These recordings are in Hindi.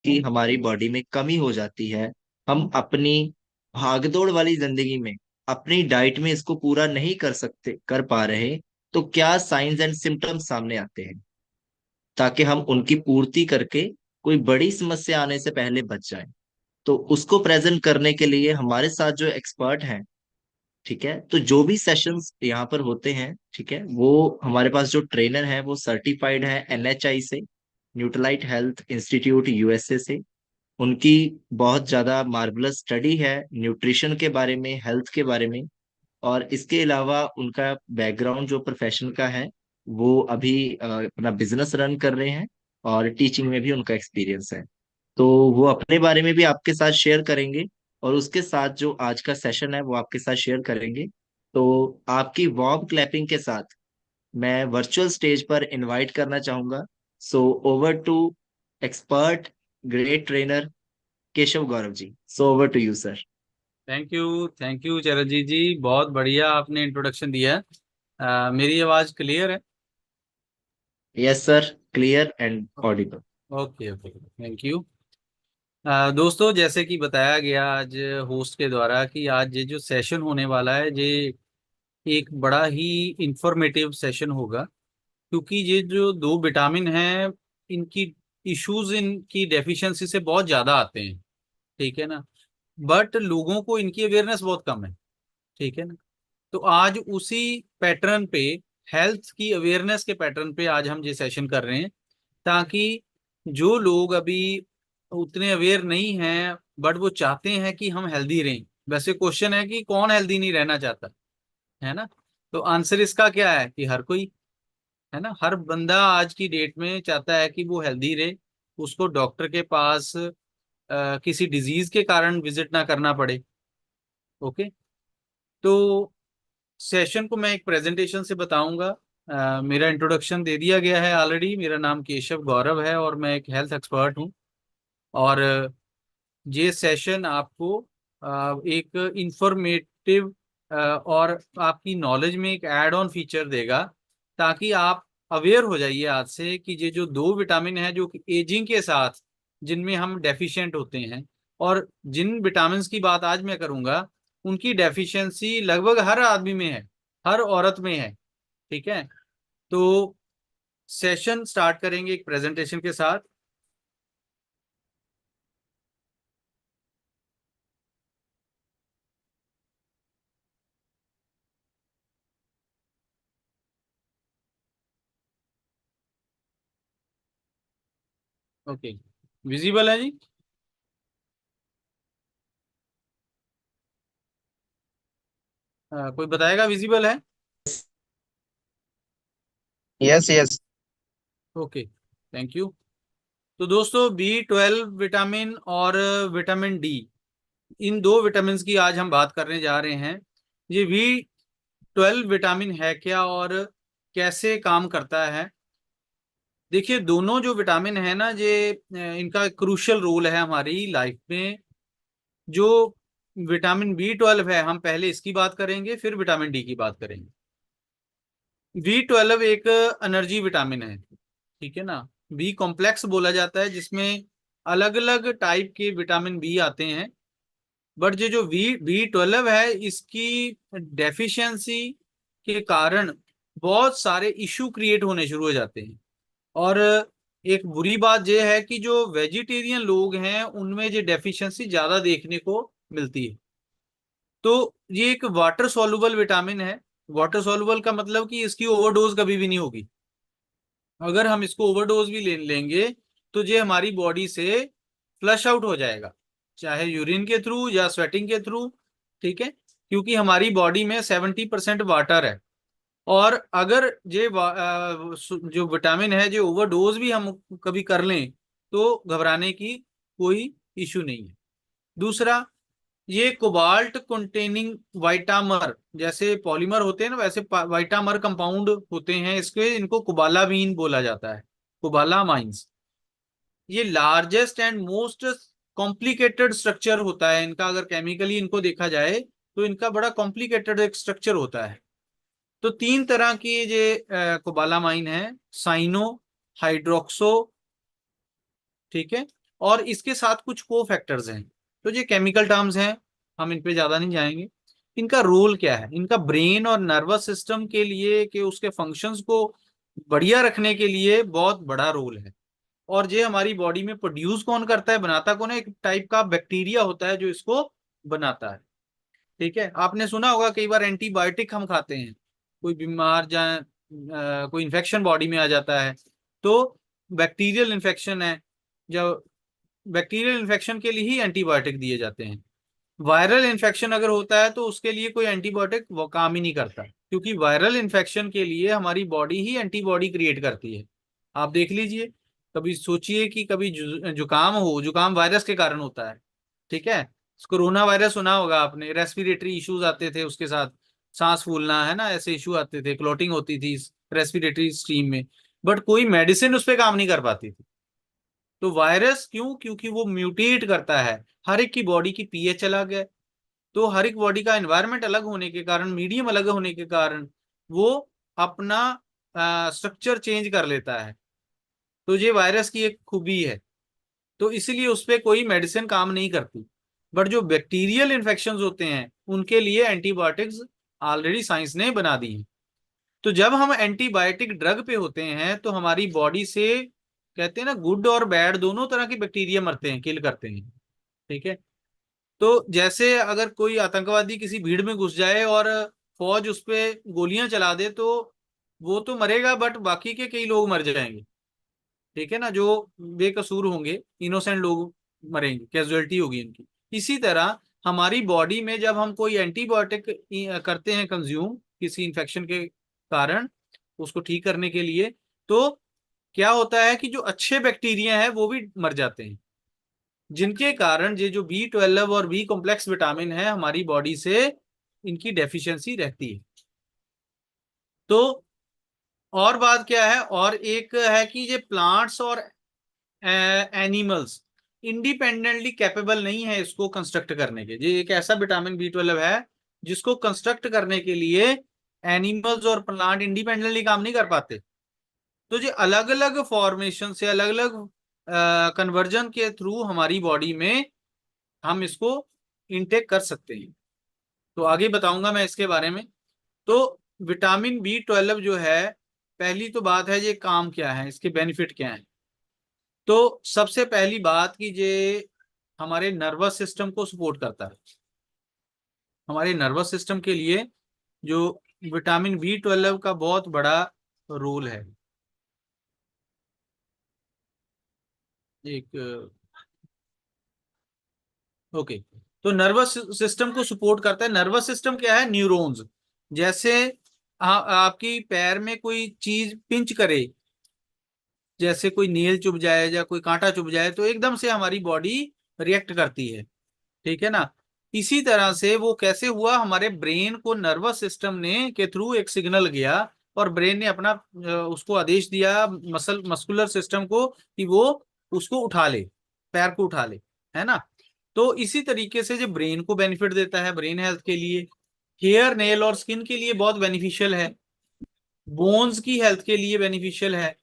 की हमारी बॉडी में कमी हो जाती है, हम अपनी भागदौड़ वाली जिंदगी में अपनी डाइट में इसको पूरा नहीं कर पा रहे, तो क्या साइंस एंड सिम्टम्स सामने आते हैं, ताकि हम उनकी पूर्ति करके कोई बड़ी समस्या आने से पहले बच जाएं। तो उसको प्रेजेंट करने के लिए हमारे साथ जो एक्सपर्ट हैं, ठीक है, तो जो भी सेशंस यहाँ पर होते हैं, ठीक है, वो हमारे पास जो ट्रेनर है वो सर्टिफाइड है NHI से, न्यूट्रलाइट हेल्थ इंस्टीट्यूट USA से। उनकी बहुत ज्यादा मार्वलस स्टडी है न्यूट्रिशन के बारे में, हेल्थ के बारे में। और इसके अलावा उनका बैकग्राउंड जो प्रोफेशन का है, वो अभी अपना बिजनेस रन कर रहे हैं, और टीचिंग में भी उनका एक्सपीरियंस है। तो वो अपने बारे में भी आपके साथ शेयर करेंगे, और उसके साथ जो आज का सेशन है वो आपके साथ शेयर करेंगे। तो आपकी वार्म क्लैपिंग के साथ मैं वर्चुअल स्टेज पर इनवाइट करना चाहूंगा। So over to expert, great trainer Keshav Gaurav ji. So over to you sir. Thank you Charanjit ji, बहुत बढ़िया आपने इंट्रोडक्शन दिया है। मेरी आवाज़ क्लियर है? Yes sir, clear and Audible. Okay okay, thank you. दोस्तों, जैसे कि बताया गया आज होस्ट के द्वारा कि आज ये जो सेशन होने वाला है, ये एक बड़ा ही इंफॉर्मेटिव सेशन होगा। क्योंकि ये जो दो विटामिन हैं, इनकी इश्यूज, इनकी डेफिशिएंसी से बहुत ज़्यादा आते हैं। ठीक है ना? बट लोगों को इनकी अवेयरनेस बहुत कम है। ठीक है ना? तो आज उसी पैटर्न पे, हेल्थ की अवेयरनेस के पैटर्न पे आज हम ये सेशन कर रहे हैं, ताकि जो लोग अभी उतने अवेयर नहीं हैं बट वो चाहते हैं कि हम हेल्दी रहें। वैसे क्वेश्चन है कि कौन हेल्दी नहीं रहना चाहता, है ना? तो आंसर इसका क्या है कि हर कोई, है ना, हर बंदा आज की डेट में चाहता है कि वो हेल्दी रहे, उसको डॉक्टर के पास किसी डिजीज के कारण विजिट ना करना पड़े। ओके। तो सेशन को मैं एक प्रेजेंटेशन से बताऊंगा। मेरा इंट्रोडक्शन दे दिया गया है ऑलरेडी। मेरा नाम केशव गौरव है और मैं एक हेल्थ एक्सपर्ट हूँ। और ये सेशन आपको एक इंफॉर्मेटिव और आपकी नॉलेज में एक ऐड ऑन फीचर देगा, ताकि आप अवेयर हो जाइए आज से कि ये जो दो विटामिन हैं जो कि एजिंग के साथ जिनमें हम डेफिशिएंट होते हैं, और जिन विटामिन की बात आज मैं करूंगा उनकी डेफिशिएंसी लगभग हर आदमी में है, हर औरत में है। ठीक है? तो सेशन स्टार्ट करेंगे एक प्रेजेंटेशन के साथ। ओके, विजिबल है जी? कोई बताएगा विजिबल है? Yes yes. Okay, thank you. तो दोस्तों, B12 विटामिन और विटामिन डी, इन दो विटामिन की आज हम बात करने जा रहे हैं। ये B12 विटामिन है क्या और कैसे काम करता है? देखिए, दोनों जो विटामिन है ना, ये इनका क्रूशियल रोल है हमारी लाइफ में। जो विटामिन B12 है, हम पहले इसकी बात करेंगे फिर विटामिन डी की बात करेंगे। B12 एक एनर्जी विटामिन है। ठीक है ना? बी कॉम्प्लेक्स बोला जाता है, जिसमें अलग अलग टाइप के विटामिन बी आते हैं। बट ये जो B12 है, इसकी डेफिशिएंसी के कारण बहुत सारे इशू क्रिएट होने शुरू हो जाते हैं। और एक बुरी बात यह है कि जो वेजिटेरियन लोग हैं उनमें ये डेफिशिएंसी ज्यादा देखने को मिलती है। तो ये एक वाटर सॉल्युबल विटामिन है। वाटर सॉल्युबल का मतलब कि इसकी ओवरडोज कभी भी नहीं होगी। अगर हम इसको ओवरडोज भी ले लेंगे तो ये हमारी बॉडी से फ्लश आउट हो जाएगा, चाहे यूरिन के थ्रू या स्वेटिंग के थ्रू। ठीक है? क्योंकि हमारी बॉडी में 70% वाटर है। और अगर जो विटामिन है, जो ओवरडोज भी हम कभी कर लें तो घबराने की कोई इशू नहीं है। दूसरा, ये कोबाल्ट कंटेनिंग वाइटामर, जैसे पॉलीमर होते हैं ना, वैसे वाइटामर कंपाउंड होते हैं इसके, इनको कोबालामीन बोला जाता है, कोबालामाइंस। ये largest and most complicated structure होता है इनका। अगर केमिकली इनको देखा जाए तो इनका बड़ा कॉम्प्लिकेटेड एक स्ट्रक्चर होता है। तो तीन तरह की ये कोबालामाइन है: साइनो, हाइड्रोक्सो, ठीक है, और इसके साथ कुछ को फैक्टर्स हैं। तो ये केमिकल टर्म्स हैं, हम इन पे ज्यादा नहीं जाएंगे। इनका रोल क्या है, इनका ब्रेन और नर्वस सिस्टम के लिए कि उसके फंक्शंस को बढ़िया रखने के लिए बहुत बड़ा रोल है। और ये हमारी बॉडी में प्रोड्यूस कौन करता है, बनाता कौन है, एक टाइप का बैक्टीरिया होता है जो इसको बनाता है। ठीक है, आपने सुना होगा कई बार एंटीबायोटिक हम खाते हैं, कोई बीमार जाए, कोई इन्फेक्शन बॉडी में आ जाता है तो बैक्टीरियल इन्फेक्शन है, जब बैक्टीरियल इन्फेक्शन के लिए ही एंटीबायोटिक दिए जाते हैं। वायरल इन्फेक्शन अगर होता है तो उसके लिए कोई एंटीबायोटिक वो काम ही नहीं करता, क्योंकि वायरल इन्फेक्शन के लिए हमारी बॉडी ही एंटीबॉडी क्रिएट करती है। आप देख लीजिए, कभी सोचिए कि कभी जुकाम हो, जुकाम वायरस के कारण होता है। ठीक है, कोरोना वायरस सुना होगा आपने, रेस्पिरेटरी इश्यूज आते थे उसके साथ, सांस फूलना है ना, ऐसे इशू आते थे, क्लॉटिंग होती थी रेस्पिरेटरी स्ट्रीम में, बट कोई मेडिसिन उस पर काम नहीं कर पाती थी। तो वायरस क्यों, क्योंकि वो म्यूटेट करता है। हर एक की बॉडी की पीएच अलग है, तो हर एक बॉडी का एनवायरनमेंट अलग होने के कारण, मीडियम अलग होने के कारण वो अपना स्ट्रक्चर चेंज कर लेता है। तो ये वायरस की एक खूबी है, तो इसीलिए उस पर कोई मेडिसिन काम नहीं करती। बट जो बैक्टीरियल इन्फेक्शंस होते हैं उनके लिए एंटीबायोटिक्स ऑलरेडी साइंस ने बना दी है। तो जब हम एंटीबायोटिक ड्रग पे होते हैं तो हमारी बॉडी से, कहते हैं ना, गुड और बैड दोनों तरह के बैक्टीरिया मरते हैं, किल करते हैं। ठीक है, तो जैसे अगर कोई आतंकवादी किसी भीड़ में घुस जाए और फौज उस पे गोलियां चला दे तो वो तो मरेगा, बट बाकी के कई लोग मर जाएंगे। ठीक है ना, जो बेकसूर होंगे, इनोसेंट लोग मरेंगे, कैजुअलिटी होगी इनकी। इसी तरह हमारी बॉडी में जब हम कोई एंटीबायोटिक करते हैं कंज्यूम किसी इंफेक्शन के कारण, उसको ठीक करने के लिए, तो क्या होता है कि जो अच्छे बैक्टीरिया हैं वो भी मर जाते हैं, जिनके कारण ये जो B12 और बी कॉम्प्लेक्स विटामिन है हमारी बॉडी से इनकी डेफिशिएंसी रहती है। तो और बात क्या है, और एक है कि ये प्लांट्स और एनिमल्स इंडिपेंडेंटली कैपेबल नहीं है इसको कंस्ट्रक्ट करने के। ये एक ऐसा विटामिन B12 है जिसको कंस्ट्रक्ट करने के लिए एनिमल्स और प्लांट इंडिपेंडेंटली काम नहीं कर पाते। तो ये अलग अलग फॉर्मेशन से, अलग अलग कन्वर्जन के थ्रू हमारी बॉडी में हम इसको इनटेक कर सकते हैं। तो आगे बताऊंगा मैं इसके बारे में। तो विटामिन B12 जो है, पहली तो बात है ये काम क्या है, इसके बेनिफिट क्या है। तो सबसे पहली बात कि ये हमारे नर्वस सिस्टम को सपोर्ट करता है। हमारे नर्वस सिस्टम के लिए जो विटामिन B12 का बहुत बड़ा रोल है। एक ओके, तो नर्वस सिस्टम को सपोर्ट करता है। नर्वस सिस्टम क्या है, न्यूरॉन्स। जैसे आपकी पैर में कोई चीज पिंच करे, जैसे कोई नेल चुभ जाए या कोई कांटा चुभ जाए, तो एकदम से हमारी बॉडी रिएक्ट करती है। ठीक है ना, इसी तरह से वो कैसे हुआ, हमारे ब्रेन को नर्वस सिस्टम ने के थ्रू एक सिग्नल गया और ब्रेन ने अपना उसको आदेश दिया मस्कुलर सिस्टम को कि वो उसको उठा ले, पैर को उठा ले, है ना। तो इसी तरीके से जो ब्रेन को बेनिफिट देता है, ब्रेन हेल्थ के लिए, हेयर नेल और स्किन के लिए बहुत बेनिफिशियल है, बोन्स की हेल्थ के लिए बेनिफिशियल है,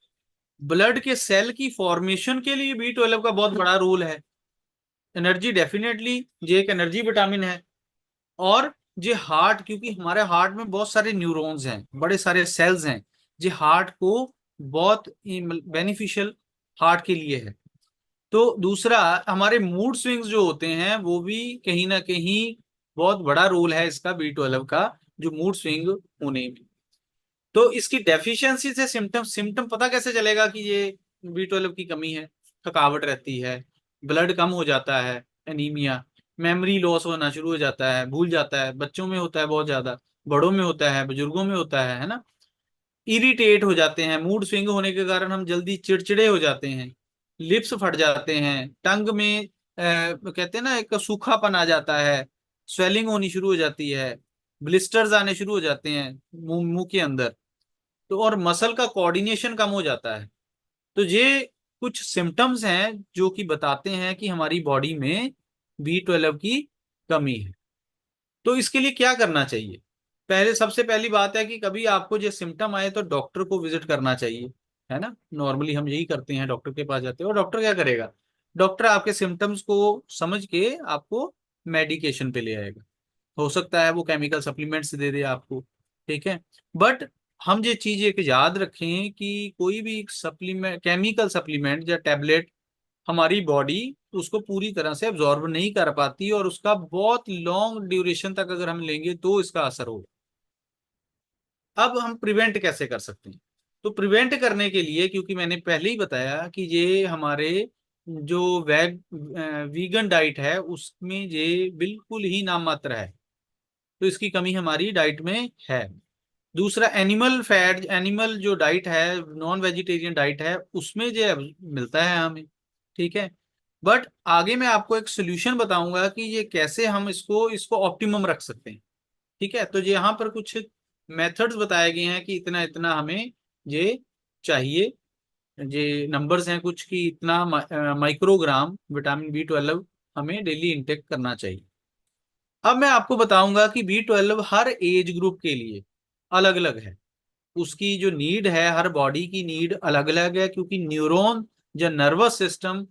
ब्लड के सेल की फॉर्मेशन के लिए B12 का बहुत बड़ा रोल है, एनर्जी डेफिनेटली, ये एक एनर्जी विटामिन है। और ये हार्ट, क्योंकि हमारे हार्ट में बहुत सारे न्यूरॉन्स हैं, बड़े सारे सेल्स हैं, ये हार्ट को बहुत बेनिफिशियल हार्ट के लिए है। तो दूसरा, हमारे मूड स्विंग्स जो होते हैं वो भी कहीं ना कहीं बहुत बड़ा रोल है इसका, B12 का, जो मूड स्विंग होने में। तो इसकी डेफिशिएंसी से सिम्टम सिम्टम पता कैसे चलेगा कि ये B12 की कमी है। थकावट रहती है, ब्लड कम हो जाता है, एनीमिया, मेमोरी लॉस होना शुरू हो जाता है, भूल जाता है, बच्चों में होता है बहुत ज्यादा, बड़ों में होता है, बुजुर्गों में होता है ना। इरिटेट हो जाते हैं, मूड स्विंग होने के कारण हम जल्दी चिड़चिड़े हो जाते हैं, लिप्स फट जाते हैं, टंग में कहते हैं ना एक सूखापन आ जाता है, स्वेलिंग होनी शुरू हो जाती है, ब्लिस्टर्स आने शुरू हो जाते हैं मुंह मुंह के अंदर। तो और मसल का कोऑर्डिनेशन कम हो जाता है। तो ये कुछ सिम्टम्स हैं जो कि बताते हैं कि हमारी बॉडी में B12 की कमी है। तो इसके लिए क्या करना चाहिए, पहले सबसे पहली बात है कि कभी आपको जो सिम्टम आए तो डॉक्टर को विजिट करना चाहिए, है ना। नॉर्मली हम यही करते हैं, डॉक्टर के पास जाते हैं और डॉक्टर क्या करेगा, डॉक्टर आपके सिम्टम्स को समझ के आपको मेडिकेशन पे ले आएगा। हो सकता है वो केमिकल सप्लीमेंट्स दे दे आपको, ठीक है। बट हम ये चीज एक याद रखें कि कोई भी सप्लीमेंट, केमिकल सप्लीमेंट या टैबलेट हमारी बॉडी उसको पूरी तरह से एब्जॉर्ब नहीं कर पाती, और उसका बहुत लॉन्ग ड्यूरेशन तक अगर हम लेंगे तो इसका असर होगा। अब हम प्रिवेंट कैसे कर सकते हैं? तो प्रिवेंट करने के लिए, क्योंकि मैंने पहले ही बताया कि ये हमारे जो वीगन डाइट है उसमें ये बिल्कुल ही नाम मात्र है, तो इसकी कमी हमारी डाइट में है। दूसरा, एनिमल फैट, एनिमल जो डाइट है, नॉन वेजिटेरियन डाइट है, उसमें जो मिलता है हमें, ठीक है। बट आगे मैं आपको एक सोल्यूशन बताऊंगा कि ये कैसे हम इसको इसको ऑप्टिमम रख सकते हैं, ठीक है। तो ये यहाँ पर कुछ मेथड्स बताए गए हैं कि इतना इतना हमें ये चाहिए, ये नंबर्स हैं कुछ, कि इतना माइक्रोग्राम विटामिन बी 12 हमें डेली इंटेक करना चाहिए। अब मैं आपको बताऊंगा कि बी 12 हर एज ग्रुप के लिए अलग अलग है। उसकी जो नीड है, हर बॉडी की नीड अलग अलग है, क्योंकि न्यूरॉन या नर्वस सिस्टम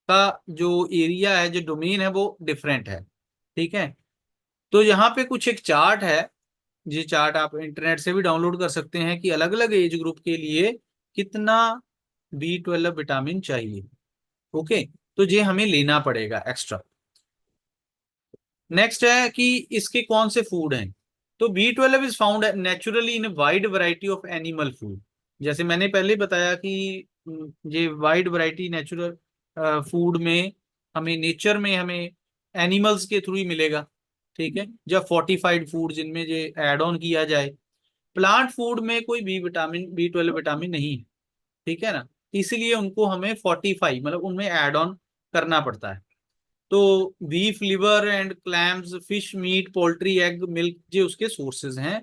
का जो एरिया है, जो डोमेन है, वो डिफरेंट है, ठीक है। तो यहाँ पे कुछ एक चार्ट है, ये चार्ट आप इंटरनेट से भी डाउनलोड कर सकते हैं कि अलग अलग एज ग्रुप के लिए कितना बी 12 विटामिन चाहिए। ओके, तो ये हमें लेना पड़ेगा एक्स्ट्रा। नेक्स्ट है कि इसके कौन से फूड हैं। तो B 12 is found naturally in wide variety of animal food. जैसे मैंने पहले बताया कि ये वाइड वैरायटी नेचुरल फूड में हमें, नेचर में हमें एनिमल्स के थ्रू ही मिलेगा, ठीक है। जब फोर्टिफाइड फूड जिनमें ये एड ऑन किया जाए, प्लांट फूड में कोई बी 12 विटामिन नहीं है, ठीक है ना। इसलिए उनको हमें फोर्टिफाई, मतलब उनमें एड ऑन करना पड़ता है। तो beef liver and clams, fish meet, poultry, egg, milk, ये उसके सोर्सेज हैं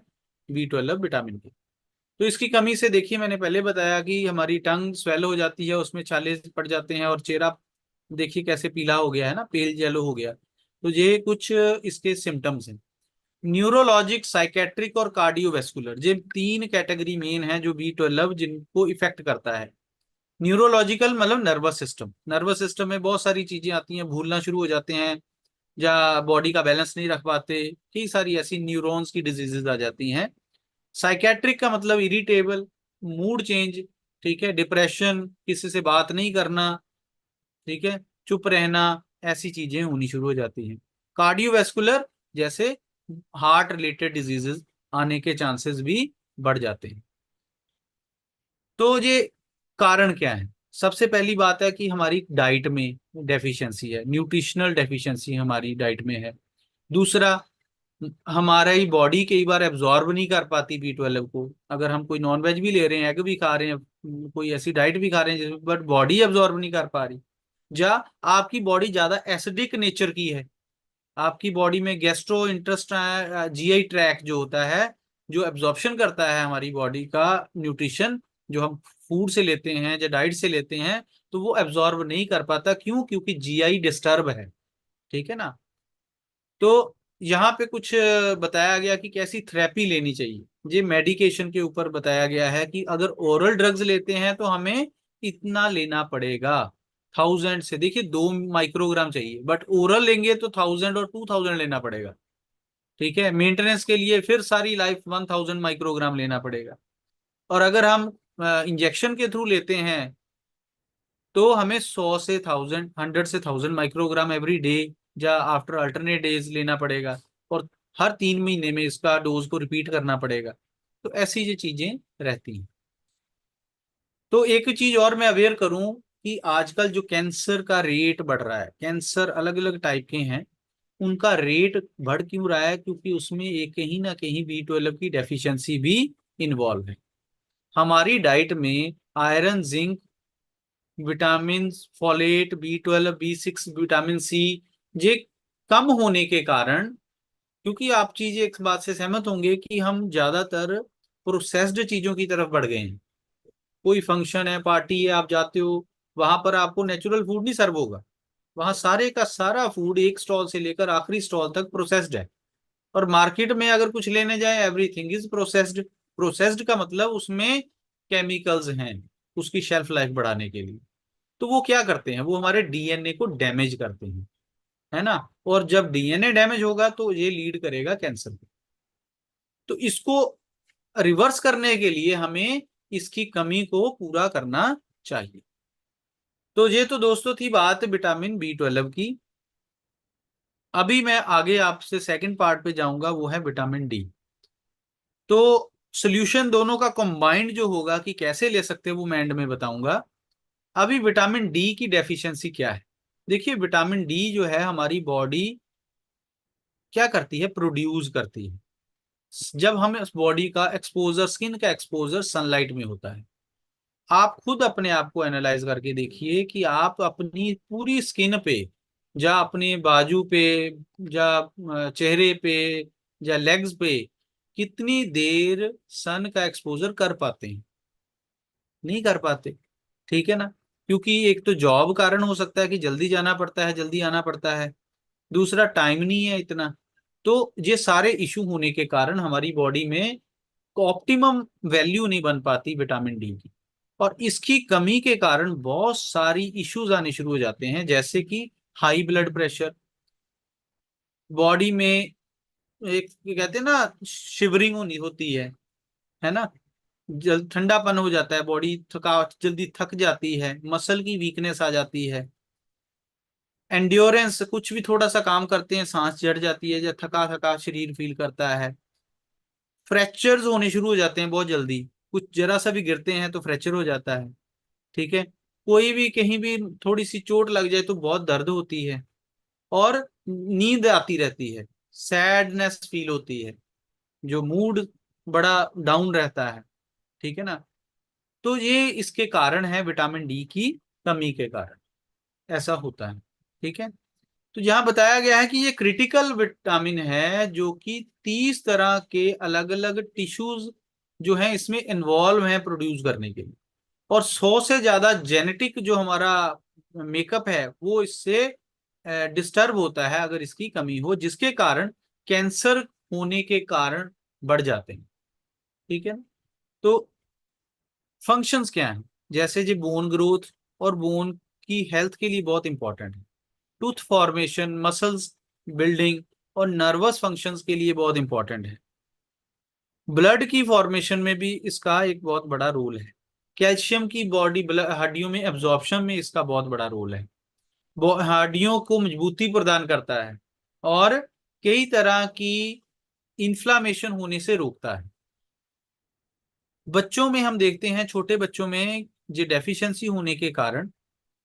बी 12 विटामिन के। तो इसकी कमी से देखिए, मैंने पहले बताया कि हमारी टंग स्वेल हो जाती है, उसमें छाले पड़ जाते हैं, और चेहरा देखिए कैसे पीला हो गया है ना, पेल येलो हो गया। तो ये कुछ इसके सिम्टम्स हैं। न्यूरोलॉजिक, साइकेट्रिक और कार्डियोवेस्कुलर, ये तीन कैटेगरी मेन है जो बी 12 जिनको इफेक्ट करता है। न्यूरोलॉजिकल मतलब नर्वस सिस्टम, नर्वस सिस्टम में बहुत सारी चीजें आती हैं, भूलना शुरू हो जाते हैं, या बॉडी का बैलेंस नहीं रख पाते, कई सारी ऐसी न्यूरॉन्स की डिजीजेज आ जाती हैं। साइकेट्रिक का मतलब इरिटेबल, मूड चेंज, ठीक है, डिप्रेशन, किसी से बात नहीं करना, ठीक है, चुप रहना, ऐसी चीजें होनी शुरू हो जाती हैं। कार्डियोवैस्कुलर, जैसे हार्ट रिलेटेड डिजीजेस आने के चांसेस भी बढ़ जाते हैं। तो ये कारण क्या है? सबसे पहली बात है कि हमारी डाइट में डेफिशिएंसी है, न्यूट्रिशनल डेफिशिएंसी हमारी डाइट में है। दूसरा, हमारा ही बॉडी कई बार एब्जॉर्ब नहीं कर पाती बी 12 को। अगर हम कोई नॉन वेज भी ले रहे हैं, एग भी खा रहे हैं, कोई ऐसी डाइट भी खा रहे हैं जिसमें, बट बॉडी एब्जॉर्ब नहीं कर पा रही, या आपकी बॉडी ज्यादा एसिडिक नेचर की है, आपकी बॉडी में गैस्ट्रो इंट्रेस्ट, जीआई ट्रैक जो होता है, जो एब्जॉर्प्शन करता है हमारी बॉडी का न्यूट्रिशन, जो हम फूड से लेते हैं या डाइट से लेते हैं, तो वो एब्जॉर्ब नहीं कर पाता। क्यों? क्योंकि जीआई डिस्टर्ब है, ठीक है ना। तो यहाँ पे कुछ बताया गया कि कैसी थेरेपी लेनी चाहिए। ये मेडिकेशन के ऊपर बताया गया है कि अगर ओरल ड्रग्स लेते हैं तो हमें इतना लेना पड़ेगा, 1000 से, देखिए 2 माइक्रोग्राम चाहिए, बट ओरल लेंगे तो 1000 और 2000 लेना पड़ेगा, ठीक है। मेंटेनेंस के लिए फिर सारी लाइफ 1000 माइक्रोग्राम लेना पड़ेगा। और अगर हम इंजेक्शन के थ्रू लेते हैं तो हमें 100 से 1000 एवरी डे या आफ्टर अल्टरनेट डेज लेना पड़ेगा, और हर 3 महीने में इसका डोज को रिपीट करना पड़ेगा। तो ऐसी ये चीजें रहती हैं। तो एक चीज और मैं अवेयर करूं कि आजकल जो कैंसर का रेट बढ़ रहा है, कैंसर अलग अलग टाइप के हैं, उनका रेट बढ़ क्यों रहा है? क्योंकि उसमें एक कहीं ना कहीं बी 12 की डेफिशिएंसी भी इन्वॉल्व है। हमारी डाइट में iron, zinc, vitamin, folate, B 12, B 6, vitamin C, ये कम होने के कारण, क्योंकि आप चीज एक बात से सहमत होंगे कि हम ज्यादातर प्रोसेस्ड चीजों की तरफ बढ़ गए हैं। कोई फंक्शन है, पार्टी है, आप जाते हो, वहां पर आपको नेचुरल फूड नहीं सर्व होगा, वहां सारे का सारा फूड एक स्टॉल से लेकर आखिरी स्टॉल तक प्रोसेस्ड है। और मार्केट में अगर कुछ लेने जाए, एवरीथिंग इज प्रोसेस्ड। प्रोसेस्ड का मतलब उसमें केमिकल्स हैं, उसकी शेल्फ लाइफ बढ़ाने के लिए। तो वो क्या करते हैं, वो हमारे डीएनए को डैमेज करते हैं, है ना। और जब डीएनए डैमेज होगा तो ये लीड करेगा कैंसर पे। तो इसको रिवर्स करने के लिए हमें इसकी कमी को पूरा करना चाहिए। तो ये तो दोस्तों थी बात विटामिन बी 12 की। अभी मैं आगे आपसे सेकंड पार्ट पे जाऊंगा, वो है विटामिन डी। तो सोल्यूशन दोनों का कंबाइंड जो होगा कि कैसे ले सकते हैं वो मैं एंड में बताऊंगा। अभी विटामिन डी की डेफिशिएंसी क्या है। देखिए विटामिन डी जो है हमारी बॉडी क्या करती है, प्रोड्यूस करती है जब हम इस बॉडी का एक्सपोजर, स्किन का एक्सपोजर सनलाइट में होता है। आप खुद अपने आप को एनालाइज करके देखिए कि आप अपनी पूरी स्किन पे, या अपने बाजू पे, या चेहरे पे, या लेग्स पे कितनी देर सन का एक्सपोजर कर पाते हैं। नहीं कर पाते, ठीक है ना। क्योंकि एक तो जॉब कारण हो सकता है कि जल्दी जाना पड़ता है, जल्दी आना पड़ता है। दूसरा टाइम नहीं है इतना। तो ये सारे इशू होने के कारण हमारी बॉडी में ऑप्टिमम वैल्यू नहीं बन पाती विटामिन डी की। और इसकी कमी के कारण बहुत सारी इश्यूज आने शुरू हो जाते हैं, जैसे कि हाई ब्लड प्रेशर, बॉडी में एक ये कहते हैं ना शिवरिंग होनी होती है ना। जल ठंडापन हो जाता है, बॉडी थका जल्दी थक जाती है, मसल की वीकनेस आ जाती है। एंड्योरेंस, कुछ भी थोड़ा सा काम करते हैं सांस चढ़ जाती है, या थका थका शरीर फील करता है। फ्रैक्चर्स होने शुरू हो जाते हैं बहुत जल्दी, कुछ जरा सा भी गिरते हैं तो फ्रैक्चर हो जाता है, ठीक है। कोई भी कहीं भी थोड़ी सी चोट लग जाए तो बहुत दर्द होती है। और नींद आती रहती है, सैडनेस फील होती है, जो मूड बड़ा डाउन रहता है, ठीक है ना। तो ये इसके कारण है, विटामिन डी की कमी के कारण ऐसा होता है, ठीक है। तो यहाँ बताया गया है कि ये क्रिटिकल विटामिन है, जो कि 30 तरह के अलग अलग टिश्यूज जो है इसमें इन्वॉल्व हैं प्रोड्यूस करने के लिए। और 100 से ज्यादा जेनेटिक जो हमारा मेकअप है वो इससे डिस्टर्ब होता है अगर इसकी कमी हो, जिसके कारण कैंसर होने के कारण बढ़ जाते हैं, ठीक है ना। तो फंक्शंस क्या हैं, जैसे जी बोन ग्रोथ और बोन की हेल्थ के लिए बहुत इंपॉर्टेंट है। टूथ फॉर्मेशन, मसल्स बिल्डिंग और नर्वस फंक्शंस के लिए बहुत इंपॉर्टेंट है। ब्लड की फॉर्मेशन में भी इसका एक बहुत बड़ा रोल है। कैल्शियम की बॉडी हड्डियों में एब्जॉर्प्शन में इसका बहुत बड़ा रोल है। वो हड्डियों को मजबूती प्रदान करता है और कई तरह की इन्फ्लामेशन होने से रोकता है। बच्चों में हम देखते हैं, छोटे बच्चों में ये डेफिशिएंसी होने के कारण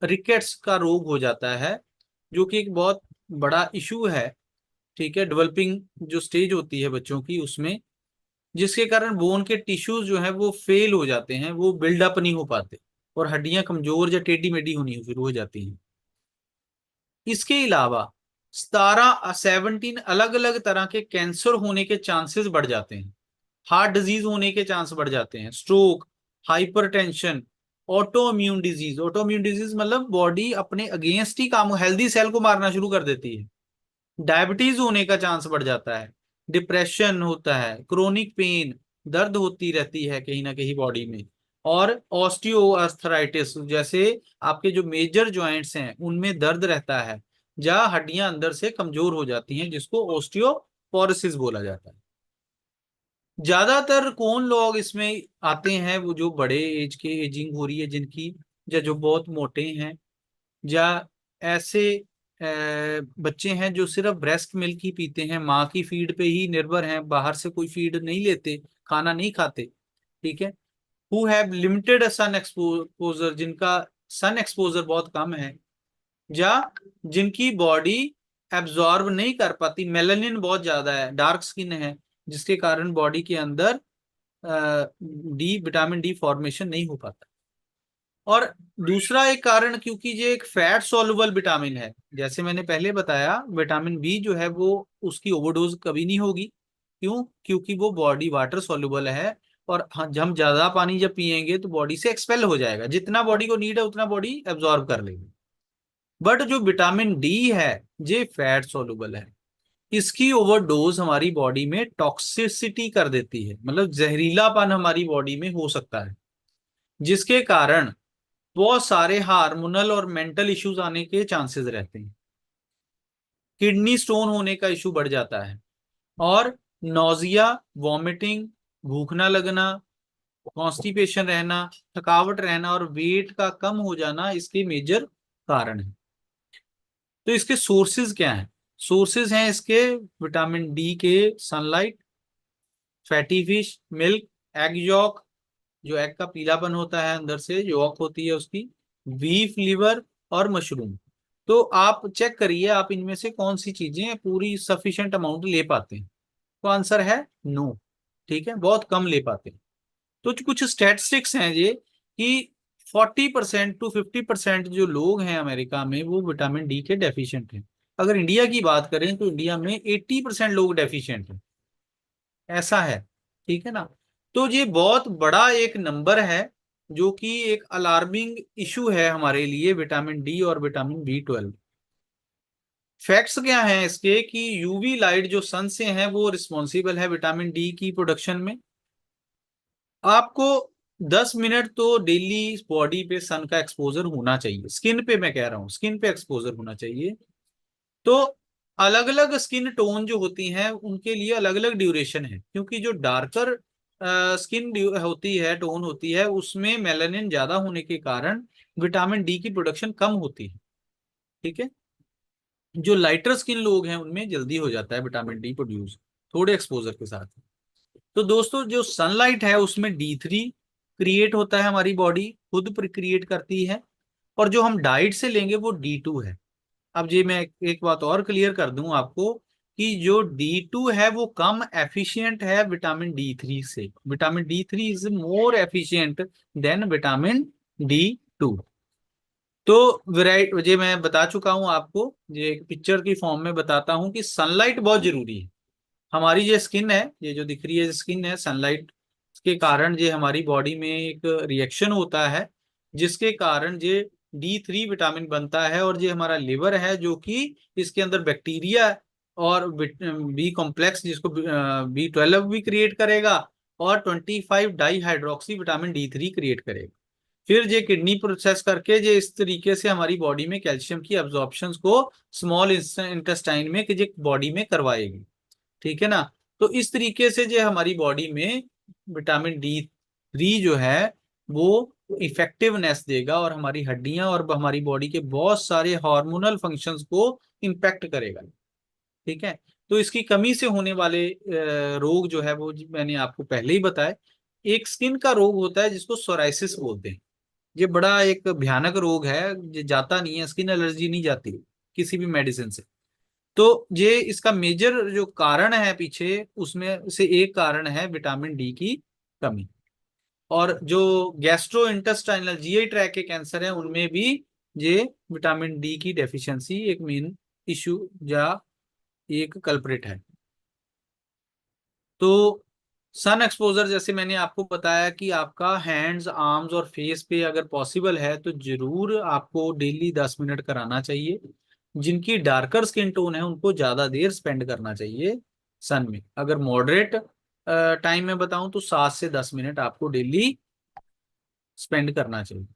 रिकेट्स का रोग हो जाता है, जो कि एक बहुत बड़ा इशू है, ठीक है। डेवलपिंग जो स्टेज होती है बच्चों की उसमें, जिसके कारण बोन के टिश्यूज जो है वो फेल हो जाते हैं, वो बिल्डअप नहीं हो पाते और हड्डियां कमजोर या टेढ़ी मेढ़ी होनी शुरू हो जाती हैं। इसके अलावा 17 अलग अलग तरह के कैंसर होने के चांसेस बढ़ जाते हैं। हार्ट डिजीज होने के चांस बढ़ जाते हैं, stroke, hypertension, auto immune disease. Auto immune disease मतलब बॉडी अपने अगेंस्ट ही काम, हेल्दी सेल को मारना शुरू कर देती है। डायबिटीज होने का चांस बढ़ जाता है, डिप्रेशन होता है, क्रोनिक पेन, दर्द होती रहती है कहीं ना कहीं बॉडी में। और ऑस्टियोआर्थराइटिस, जैसे आपके जो मेजर जॉइंट्स हैं उनमें दर्द रहता है, या हड्डियां अंदर से कमजोर हो जाती हैं, जिसको ऑस्टियोपोरोसिस बोला जाता है। ज्यादातर कौन लोग इसमें आते हैं, वो जो बड़े एज के एजिंग हो रही है जिनकी, या जो बहुत मोटे हैं, या ऐसे बच्चे हैं जो सिर्फ ब्रेस्ट मिल्क ही पीते हैं, माँ की फीड पे ही निर्भर हैं, बाहर से कोई फीड नहीं लेते, खाना नहीं खाते, ठीक है। Who have limited sun exposure, जिनका सन एक्सपोजर बहुत कम है, या जिनकी बॉडी एब्जॉर्ब नहीं कर पाती, मेलानिन बहुत ज्यादा है, डार्क स्किन है, जिसके कारण बॉडी के अंदर डी विटामिन डी फॉर्मेशन नहीं हो पाता। और दूसरा एक कारण, क्योंकि ये एक फैट सॉल्युबल विटामिन है, जैसे मैंने पहले बताया विटामिन बी जो है वो उसकी ओवरडोज कभी नहीं होगी। क्यों? क्योंकि वो बॉडी वाटर सॉल्युबल है। और हम ज्यादा पानी जब पिएंगे तो बॉडी से एक्सपेल हो जाएगा, जितना बॉडी को नीड है उतना बॉडी एब्जॉर्ब कर लेगी। बट जो विटामिन डी है ये फैट सॉल्युबल है। इसकी ओवरडोज हमारी बॉडी में टॉक्सिसिटी कर देती है, मतलब जहरीलापन हमारी बॉडी में हो सकता है, जिसके कारण बहुत सारे हार्मोनल और मेंटल इश्यूज आने के चांसेस रहते हैं। किडनी स्टोन होने का इशू बढ़ जाता है, और नोजिया, वॉमिटिंग, भूख ना लगना, कॉन्स्टिपेशन रहना, थकावट रहना और वेट का कम हो जाना इसके मेजर कारण है। तो इसके सोर्सेज क्या हैं? सोर्सेज हैं इसके विटामिन डी के sunlight, fatty fish, milk, egg York, जो एग का पीलापन होता है अंदर से, यॉक होती है उसकी, बीफ लिवर, और मशरूम। तो आप चेक करिए आप इनमें से कौन सी चीजें पूरी सफिशिएंट अमाउंट ले पाते हैं। तो आंसर है नो। ठीक है, बहुत कम ले पाते हैं। तो कुछ स्टैटिस्टिक्स हैं ये कि 40% to 50% जो लोग हैं अमेरिका में वो विटामिन डी के डेफिशिएंट हैं। अगर इंडिया की बात करें तो इंडिया में 80% लोग डेफिशिएंट हैं, ऐसा है। ठीक है ना। तो ये बहुत बड़ा एक नंबर है, जो कि एक अलार्मिंग इशू है हमारे लिए, विटामिन डी और विटामिन B12। फैक्ट्स क्या हैं इसके कि यूवी लाइट जो सन से हैं वो रिस्पॉन्सिबल है विटामिन डी की प्रोडक्शन में। आपको 10 मिनट तो डेली बॉडी पे सन का एक्सपोजर होना चाहिए, स्किन पे मैं कह रहा हूँ, स्किन पे एक्सपोजर होना चाहिए। तो अलग अलग स्किन टोन जो होती हैं उनके लिए अलग अलग ड्यूरेशन है, क्योंकि जो डार्कर स्किन होती है, टोन होती है, उसमें मेलानिन ज्यादा होने के कारण विटामिन डी की प्रोडक्शन कम होती है। ठीक है। जो लाइटर स्किन लोग हैं उनमें जल्दी हो जाता है विटामिन डी प्रोड्यूस, थोड़े एक्सपोजर के साथ। तो दोस्तों जो सनलाइट है उसमें D3 क्रिएट होता है, हमारी बॉडी खुद क्रिएट करती है। और जो हम डाइट से लेंगे वो D2 है। अब ये मैं एक बात और क्लियर कर दूं आपको कि जो D2 है वो कम एफिशिएंट है विटामिन D3 से। Vitamin D3 is more efficient then vitamin D2। तो वेराइट ये मैं बता चुका हूं आपको, ये एक पिक्चर की फॉर्म में बताता हूं कि सनलाइट बहुत जरूरी है। हमारी ये स्किन है, ये जो दिख रही है स्किन है, सनलाइट के कारण ये हमारी बॉडी में एक रिएक्शन होता है, जिसके कारण ये D3 विटामिन बनता है। और ये हमारा लिवर है जो कि इसके अंदर बैक्टीरिया और बी कॉम्प्लेक्स, जिसको B12 भी क्रिएट करेगा, और 25 di hydroxy vitamin D3 create करेगा। फिर ये किडनी प्रोसेस करके ये इस तरीके से हमारी बॉडी में कैल्शियम की एब्जॉर्प्शन को स्मॉल इंटेस्टाइन में कि बॉडी में करवाएगी। ठीक है ना। तो इस तरीके से जो हमारी बॉडी में विटामिन D3 जो है वो इफेक्टिवनेस देगा, और हमारी हड्डियां और हमारी बॉडी के बहुत सारे हार्मोनल फंक्शंस को इम्पैक्ट करेगा। ठीक है। तो इसकी कमी से होने वाले रोग जो है वो मैंने आपको पहले ही बताया। एक स्किन का रोग होता है जिसको सोराइसिस बोलते हैं। ये बड़ा एक भयानक रोग है, ये जाता नहीं है, स्किन एलर्जी नहीं जाती किसी भी मेडिसिन से। तो ये इसका मेजर जो कारण है पीछे, उसमें से एक कारण है विटामिन डी की कमी। और जो गैस्ट्रो इंटेस्टाइनल जीआई ट्रैक के कैंसर है उनमें भी ये विटामिन डी की डेफिशिएंसी एक मेन इशू या एक कल्प्रिट है। तो सन एक्सपोजर जैसे मैंने आपको बताया कि आपका हैंड्स, आर्म्स और फेस पे अगर पॉसिबल है तो जरूर आपको डेली 10 मिनट कराना चाहिए। जिनकी डार्कर स्किन टोन है उनको ज्यादा देर स्पेंड करना चाहिए सन में। अगर मॉडरेट टाइम में बताऊं तो 7 से 10 मिनट आपको डेली स्पेंड करना चाहिए।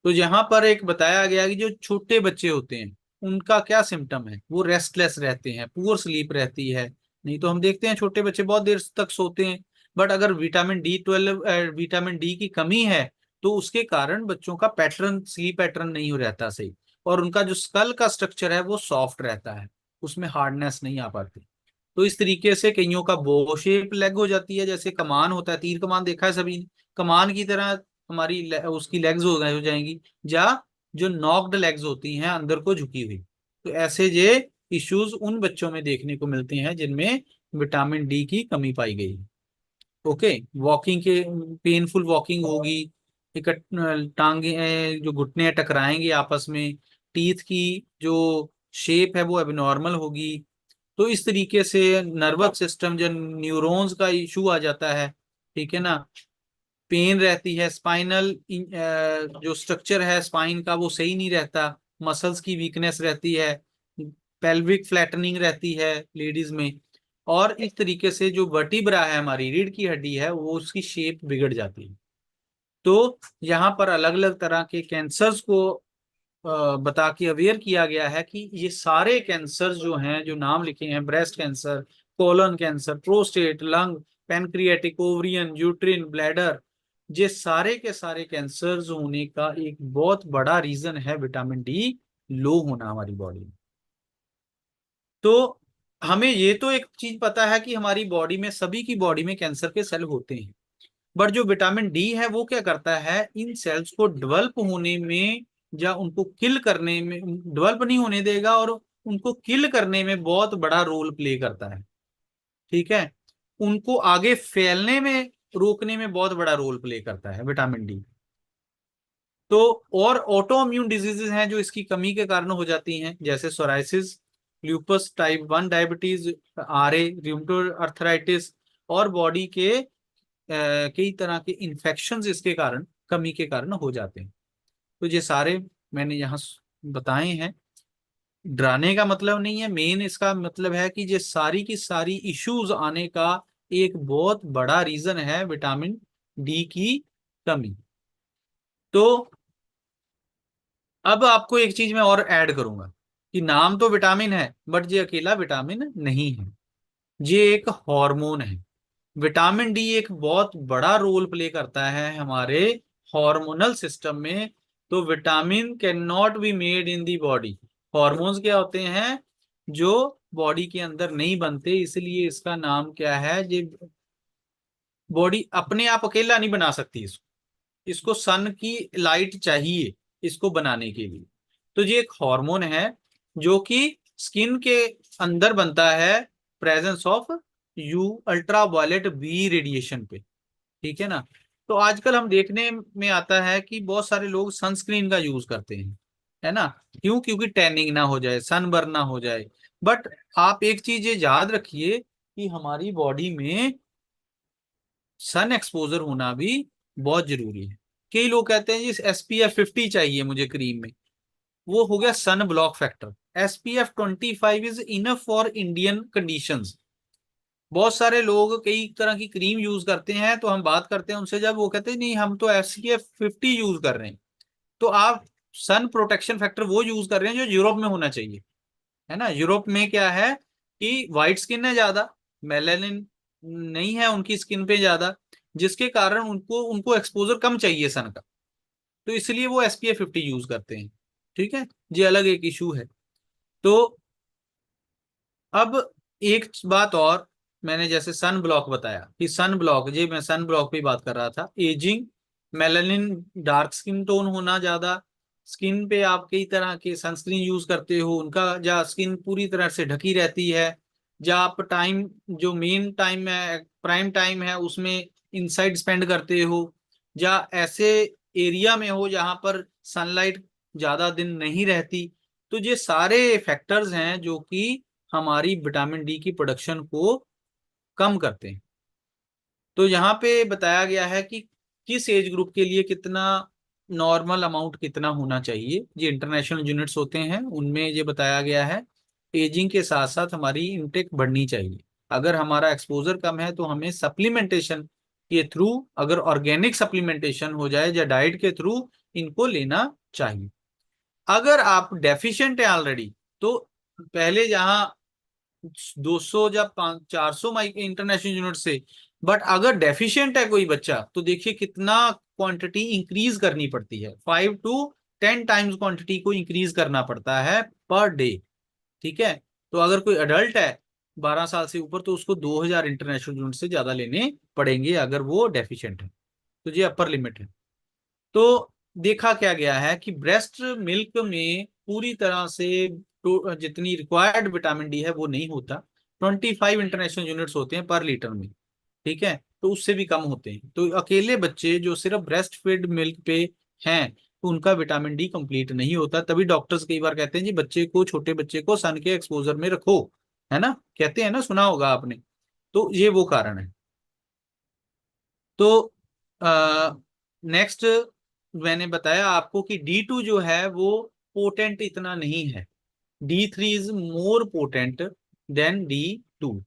तो यहाँ पर एक बताया गया कि जो छोटे बच्चे होते हैं उनका क्या सिम्टम है, वो रेस्टलेस रहते हैं, पुअर स्लीप रहती है। नहीं तो हम देखते हैं छोटे बच्चे बहुत देर तक सोते हैं। बट अगर विटामिन डी की कमी है तो उसके कारण बच्चों का पैटर्न, स्लीप पैटर्न नहीं हो रहता सही, और उनका जो स्कल का स्ट्रक्चर है वो सॉफ्ट रहता है, उसमें हार्डनेस नहीं आ पाती। तो इस तरीके से कईयों का बो शेप लेग हो जाती है, जैसे कमान होता है, तीर कमान देखा है सभी ने, कमान की तरह हमारी उसकी लेग्स हो जाएंगी, या जो नॉक्ड लेग्स होती हैं अंदर को झुकी हुई। तो ऐसे ये इश्यूज उन बच्चों में देखने को मिलते हैं जिनमें विटामिन डी की कमी पाई गई है। ओके। वॉकिंग के पेनफुल वॉकिंग होगी, इकट टांगे जो घुटने टकराएंगे आपस में, टीथ की जो शेप है वो एबनॉर्मल होगी। तो इस तरीके से नर्वस सिस्टम, जो न्यूरॉन्स का इशू आ जाता है। ठीक है ना। पेन रहती है, स्पाइनल जो स्ट्रक्चर है स्पाइन का वो सही नहीं रहता, मसल्स की वीकनेस रहती है, पेल्विक फ्लैटनिंग रहती है लेडीज में। और इस तरीके से जो वर्टिब्रा है, हमारी रीढ़ की हड्डी है, वो उसकी शेप बिगड़ जाती है। तो यहाँ पर अलग अलग तरह के कैंसर्स को बता के अवेयर किया गया है कि ये सारे कैंसर जो हैं, जो नाम लिखे हैं, breast cancer, colon cancer, prostate, lung, pancreatic, ovarian, uterine, bladder, ये सारे के सारे कैंसर्स होने का एक बहुत बड़ा रीजन है विटामिन डी लो होना हमारी बॉडी में। तो हमें ये तो एक चीज पता है कि हमारी बॉडी में, सभी की बॉडी में कैंसर के सेल होते हैं, बट जो विटामिन डी है वो क्या करता है, इन सेल्स को डेवलप होने में या उनको किल करने में, डेवलप नहीं होने देगा और उनको किल करने में बहुत बड़ा रोल प्ले करता है। ठीक है, उनको आगे फैलने में, रोकने में बहुत बड़ा रोल प्ले करता है विटामिन डी। तो और ऑटो इम्यून डिजीजेस हैं जो इसकी कमी के कारण हो जाती हैं, जैसे psoriasis, lupus, type 1 diabetes, RA, rheumatoid arthritis, और बॉडी के कई तरह के इन्फेक्शंस इसके कारण, कमी के कारण हो जाते हैं। तो ये सारे मैंने यहाँ बताए हैं। डराने का मतलब नहीं है, मेन इसका मतलब है कि ये सारी की सारी इश्यूज आने का एक बहुत बड़ा रीजन है विटामिन डी की कमी। तो अब आपको एक चीज मैं और ऐड करूंगा कि नाम तो विटामिन है, बट ये अकेला विटामिन नहीं है, ये एक हार्मोन है। विटामिन डी एक बहुत बड़ा रोल प्ले करता है हमारे हार्मोनल सिस्टम में। तो vitamin can not be made in the body. Hormones क्या होते हैं जो बॉडी के अंदर नहीं बनते, इसलिए इसका नाम क्या है, ये बॉडी अपने आप अकेला नहीं बना सकती इसको, इसको सन की लाइट चाहिए इसको बनाने के लिए। तो ये एक हार्मोन है जो कि स्किन के अंदर बनता है, presence of U ultraviolet B radiation पे। ठीक है ना। तो आजकल हम देखने में आता है कि बहुत सारे लोग सनस्क्रीन का यूज करते हैं, है ना, क्यों, क्योंकि टैनिंग ना हो जाए, सनबर्न ना हो जाए। बट आप एक चीज ये याद रखिए कि हमारी बॉडी में सन एक्सपोजर होना भी बहुत जरूरी है। कई लोग कहते हैं जी SPF 50 चाहिए मुझे क्रीम में, वो हो गया sun block factor. SPF 25 is enough for Indian conditions. बहुत सारे लोग कई तरह की क्रीम यूज करते हैं, तो हम बात करते हैं उनसे, जब वो कहते हैं नहीं हम तो SPF 50 यूज कर रहे हैं, तो आप सन प्रोटेक्शन फैक्टर वो यूज कर रहे हैं जो यूरोप में होना चाहिए, है ना। यूरोप में क्या है कि व्हाइट स्किन है ज्यादा, मेलानिन नहीं है उनकी स्किन पे ज्यादा, जिसके कारण उनको उनको एक्सपोजर कम चाहिए सन का, तो इसलिए वो SPF 50 यूज करते हैं। ठीक है, ये अलग एक इशू है। तो अब एक बात और, मैंने जैसे सन ब्लॉक बताया कि सन ब्लॉक, जी मैं सन ब्लॉक पे बात कर रहा था, ageing, melanin, dark skin tone होना ज्यादा, स्किन पे आप कई तरह के सनस्क्रीन यूज करते हो, उनका या स्किन पूरी तरह से ढकी रहती है, या आप टाइम, जो मेन टाइम है, प्राइम टाइम है, उसमें इनसाइड स्पेंड करते हो, या ऐसे एरिया में हो जहां पर सनलाइट ज्यादा दिन नहीं रहती। तो ये सारे फैक्टर्स हैं जो कि हमारी विटामिन डी की प्रोडक्शन को कम करते हैं। तो यहाँ पे बताया गया है कि किस एज ग्रुप के लिए कितना नॉर्मल अमाउंट कितना होना चाहिए, ये इंटरनेशनल यूनिट्स होते हैं, उनमें ये बताया गया है एजिंग के साथ साथ हमारी इनटेक बढ़नी चाहिए। अगर हमारा एक्सपोजर कम है तो हमें सप्लीमेंटेशन के थ्रू, अगर ऑर्गेनिक सप्लीमेंटेशन हो जाए या डाइट के थ्रू, इनको लेना चाहिए। अगर आप डेफिशिएंट है ऑलरेडी, तो पहले जहां 200 या 400 माइक इंटरनेशनल यूनिट से, बट अगर डेफिशिएंट है कोई बच्चा तो देखिए कितना क्वांटिटी इंक्रीज करनी पड़ती है, 5 to 10 टाइम्स क्वांटिटी को इंक्रीज करना पड़ता है पर डे। ठीक है, तो अगर कोई अडल्ट है 12 साल से ऊपर, तो उसको 2000 इंटरनेशनल यूनिट से ज्यादा लेने पड़ेंगे अगर वो डेफिशिएंट है, तो ये अपर लिमिट है। तो देखा क्या गया है कि ब्रेस्ट मिल्क में पूरी तरह से जितनी रिक्वायर्ड विटामिन डी है वो नहीं होता, 25 इंटरनेशनल यूनिट्स होते हैं पर लीटर में। ठीक है, तो उससे भी कम होते हैं। तो अकेले बच्चे जो सिर्फ ब्रेस्ट फीड मिल्क पे हैं, तो उनका विटामिन डी कंप्लीट नहीं होता। तभी डॉक्टर्स कई बार कहते हैं जी बच्चे को, छोटे बच्चे को सन के एक्सपोजर में रखो, है ना, कहते हैं ना, सुना होगा आपने। तो ये वो कारण है। तो नेक्स्ट मैंने बताया आपको कि D2 जो है वो पोटेंट इतना नहीं है, D3 is more potent then D2।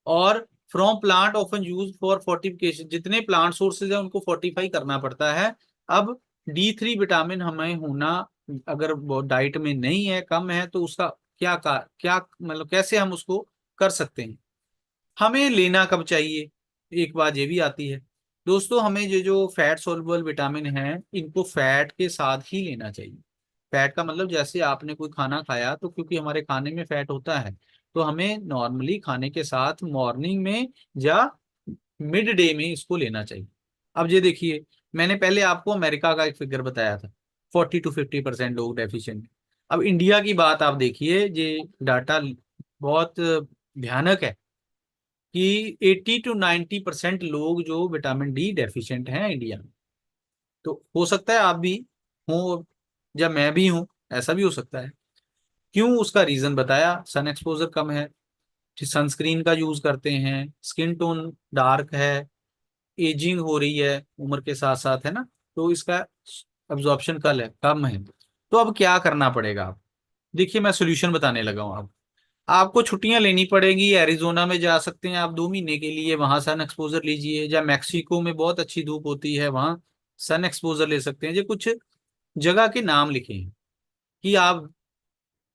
और from plant often use for fortification, जितने प्लांट सोर्सेज है उनको फोर्टिफाई करना पड़ता है। अब D3 विटामिन हमें होना, अगर वो डाइट में नहीं है, कम है, तो उसका क्या मतलब कैसे हम उसको कर सकते हैं, हमें लेना कब चाहिए, एक बात ये भी आती है। दोस्तों, हमें ये जो फैट सोल्युबल विटामिन है इनको फैट के साथ ही लेना चाहिए। फैट का मतलब जैसे आपने कोई खाना खाया, तो क्योंकि हमारे खाने में फैट होता है, तो हमें नॉर्मली खाने के साथ मॉर्निंग में या मिड डे में इसको लेना चाहिए। अब ये देखिए, मैंने पहले आपको अमेरिका का एक फिगर बताया था, 40 to 50% लोग डेफिशिएंट। अब इंडिया की बात आप देखिए, ये डाटा बहुत भयानक है कि 80 to 90% लोग जो विटामिन डी डेफिशिएंट हैं इंडिया में। तो हो सकता है आप भी हो, या मैं भी हूं, ऐसा भी हो सकता है। क्यों? उसका रीजन बताया, सन एक्सपोजर कम है, सनस्क्रीन का यूज करते हैं, स्किन टोन डार्क है, एजिंग हो रही है उम्र के साथ साथ, है ना, तो इसका एब्जॉर्प्शन कम है। तो अब क्या करना पड़ेगा? आप देखिए, मैं सोल्यूशन बताने लगा हूँ। अब आपको छुट्टियां लेनी पड़ेगी, एरिजोना में जा सकते हैं आप 2 महीने के लिए, वहां सन एक्सपोजर लीजिए, या मैक्सिको में बहुत अच्छी धूप होती है, वहां सन एक्सपोजर ले सकते हैं। ये कुछ जगह के नाम लिखे हैं कि आप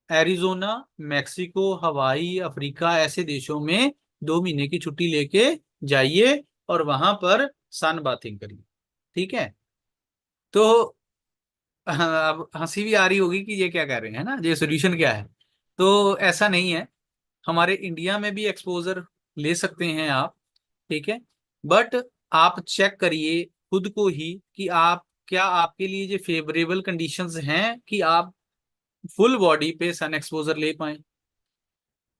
एरिजोना, मैक्सिको, हवाई, अफ्रीका, ऐसे देशों में 2 महीने की छुट्टी लेके जाइए और वहां पर सन बाथिंग करिए। ठीक है? तो अब हंसी भी आ रही होगी कि ये क्या कर रहे हैं, ना, ये सोल्यूशन क्या है। तो ऐसा नहीं है, हमारे इंडिया में भी एक्सपोजर ले सकते हैं आप। ठीक है, बट आप चेक करिए खुद को ही कि आप, क्या आपके लिए ये फेवरेबल कंडीशंस हैं कि आप फुल बॉडी पे सन एक्सपोजर ले पाए,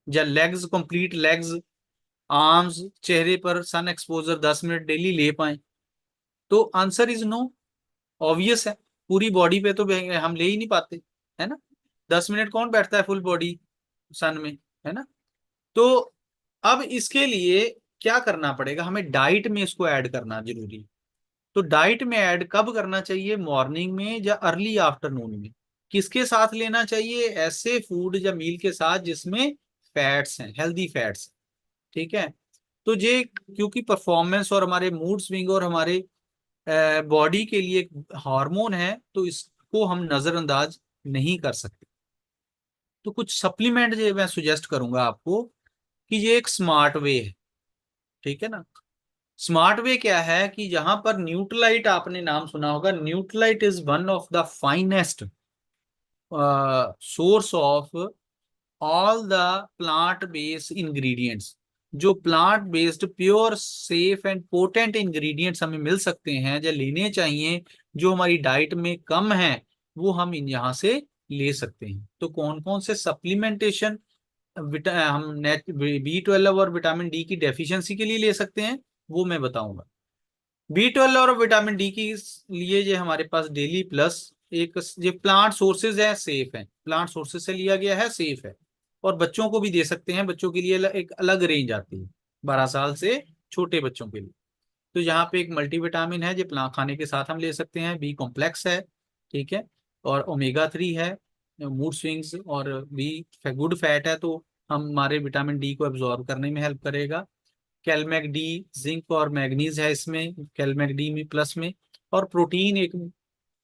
या लेग्स, कंप्लीट लेग्स, आर्म्स, चेहरे पर सन एक्सपोजर 10 मिनट डेली ले पाए। तो आंसर इज नो। ऑब्वियस है, पूरी बॉडी पे तो हम ले ही नहीं पाते, है ना। 10 मिनट कौन बैठता है फुल बॉडी सन में, है ना। तो अब इसके लिए क्या करना पड़ेगा, हमें डाइट में इसको ऐड करना जरूरी। तो डाइट में ऐड कब करना चाहिए, मॉर्निंग में या अर्ली आफ्टरनून में? किसके साथ लेना चाहिए? ऐसे फूड या मील के साथ जिसमें फैट्स हैं, हेल्दी फैट्स। ठीक है? तो ये क्योंकि परफॉर्मेंस और हमारे मूड स्विंग और हमारे बॉडी के लिए एक हार्मोन है, तो इसको हम नजरअंदाज नहीं कर सकते। तो कुछ सप्लीमेंट जो मैं सुजेस्ट करूंगा आपको, कि ये एक स्मार्ट वे है। ठीक है ना। स्मार्ट वे क्या है कि जहां पर न्यूट्रलाइट, आपने नाम सुना होगा, Nutrilite is one of the finest source of all the plant based ingredients. जो plant based pure safe and potent ingredients हमें मिल सकते हैं या लेने चाहिए, जो हमारी डाइट में कम है, वो हम इन यहाँ से ले सकते हैं। तो कौन कौन से सप्लीमेंटेशन हम नेट B12 और विटामिन डी की डेफिशिएंसी के लिए ले सकते हैं, वो मैं बताऊंगा। B12 और विटामिन डी की लिए ये हमारे पास डेली प्लस, एक ये प्लांट सोर्सेज है, सेफ है, प्लांट सोर्सेज से लिया गया है, सेफ है। और बच्चों को भी दे सकते हैं, बच्चों के लिए एक अलग रेंज आती है, 12 साल से छोटे बच्चों के लिए। तो यहाँ पे एक मल्टीविटामिन है जो प्लांट खाने के साथ हम ले सकते हैं, बी कॉम्प्लेक्स है। ठीक है? और ओमेगा 3 है, मूड स्विंग्स, और बी गुड फैट है, तो हमारे विटामिन डी को एब्जॉर्ब करने में हेल्प करेगा। कैलमैक डी, जिंक और मैग्नीज है इसमें, कैलमैक डी में प्लस में। और प्रोटीन एक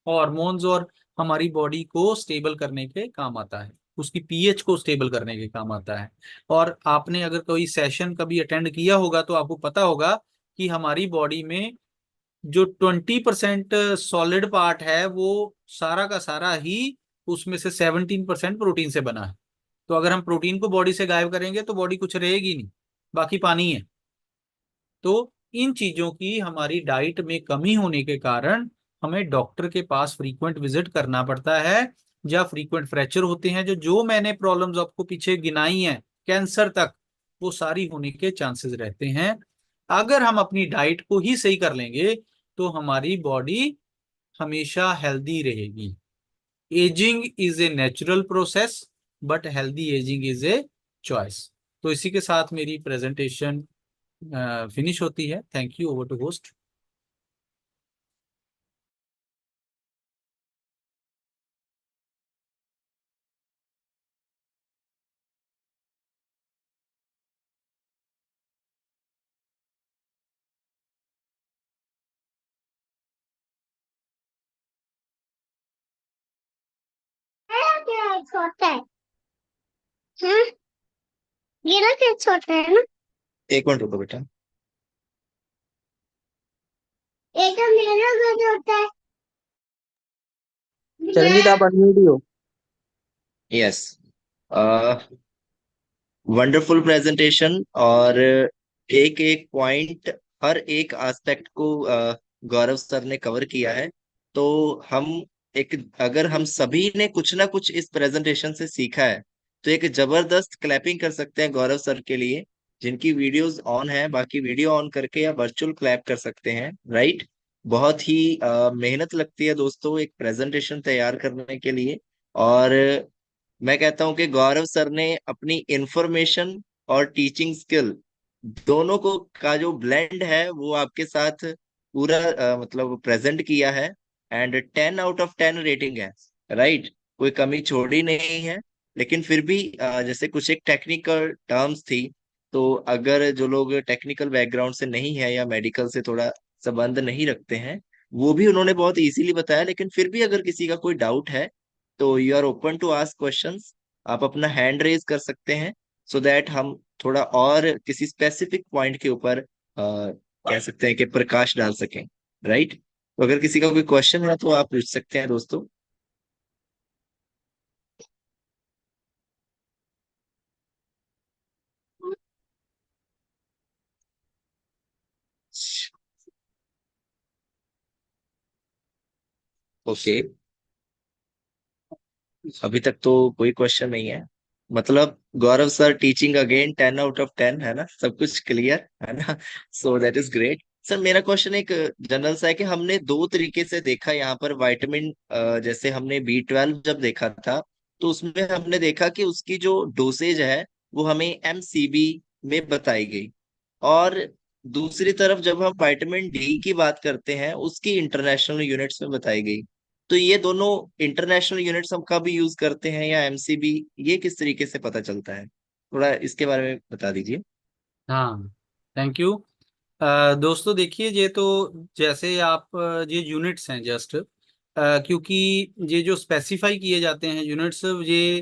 हॉर्मोन्स और हमारी बॉडी को स्टेबल करने के काम आता है, उसकी पीएच को स्टेबल करने के काम आता है। और आपने अगर कोई सेशन कभी अटेंड किया होगा तो आपको पता होगा कि हमारी बॉडी में जो 20% सॉलिड पार्ट है, वो सारा का सारा ही, उसमें से 17% प्रोटीन से बना है। तो अगर हम प्रोटीन को बॉडी से गायब करेंगे तो बॉडी कुछ रहेगी नहीं, बाकी पानी है। तो इन चीजों की हमारी डाइट में कमी होने के कारण हमें डॉक्टर के पास फ्रीक्वेंट विजिट करना पड़ता है, या फ्रीक्वेंट फ्रैक्चर होते हैं, जो जो मैंने प्रॉब्लम्स आपको पीछे गिनाई हैं, कैंसर तक, वो सारी होने के चांसेस रहते हैं। अगर हम अपनी डाइट को ही सही कर लेंगे तो हमारी बॉडी हमेशा हेल्दी रहेगी। Ageing is a natural process, but healthy ageing is a choice. तो इसी के साथ मेरी प्रेजेंटेशन फिनिश होती है। Thank you. Over to host. छोटा है। हाँ, ये ना क्या छोटा है ना। एक मिनट रुको बेटा। एक तो मेरा घर छोटा है। चरणजीत, आप अनम्यूट ही हो। यस। वंडरफुल प्रेजेंटेशन, और एक एक पॉइंट, हर एक एस्पेक्ट को गौरव सर ने कवर किया है। तो हम एक, अगर हम सभी ने कुछ ना कुछ इस प्रेजेंटेशन से सीखा है, तो एक जबरदस्त क्लैपिंग कर सकते हैं गौरव सर के लिए, जिनकी वीडियोस ऑन है। बाकी वीडियो ऑन करके या वर्चुअल क्लैप कर सकते हैं, राइट। बहुत ही मेहनत लगती है दोस्तों एक प्रेजेंटेशन तैयार करने के लिए। और मैं कहता हूं कि गौरव सर ने अपनी इंफॉर्मेशन और टीचिंग स्किल दोनों को का जो ब्लेंड है वो आपके साथ पूरा मतलब प्रेजेंट किया है। एंड 10 आउट ऑफ 10 रेटिंग है, राइट। कोई कमी छोड़ी नहीं है। लेकिन फिर भी जैसे कुछ एक टेक्निकल टर्म्स थी, तो अगर जो लोग टेक्निकल बैकग्राउंड से नहीं है या मेडिकल से थोड़ा संबंध नहीं रखते हैं, वो भी उन्होंने बहुत इजीली बताया। लेकिन फिर भी अगर किसी का कोई डाउट है, तो you are open to ask questions. आप अपना हैंड रेज कर सकते हैं, सो दैट हम थोड़ा और किसी स्पेसिफिक पॉइंट के ऊपर कह सकते हैं कि प्रकाश डाल सकें, राइट। तो अगर किसी का कोई क्वेश्चन है तो आप पूछ सकते हैं दोस्तों। ओके, अभी तक तो कोई क्वेश्चन नहीं है। मतलब Gaurav sir teaching again 10 out of 10, है ना, सब कुछ क्लियर है ना। So that is great sir. मेरा क्वेश्चन एक जनरल सा है कि हमने दो तरीके से देखा यहाँ पर विटामिन, जैसे हमने B12 जब देखा था, तो उसमें हमने देखा कि उसकी जो डोसेज है वो हमें MCB में बताई गई। और दूसरी तरफ जब हम विटामिन डी की बात करते हैं, उसकी इंटरनेशनल यूनिट्स में बताई गई। तो ये दोनों इंटरनेशनल यूनिट्स हम कब यूज करते हैं, या MCB, ये किस तरीके से पता चलता है, थोड़ा इसके बारे में बता दीजिए। हाँ, थैंक यू। दोस्तों देखिए, ये तो जैसे आप ये यूनिट्स हैं जस्ट, क्योंकि ये जो स्पेसिफाई किए जाते हैं यूनिट्स, ये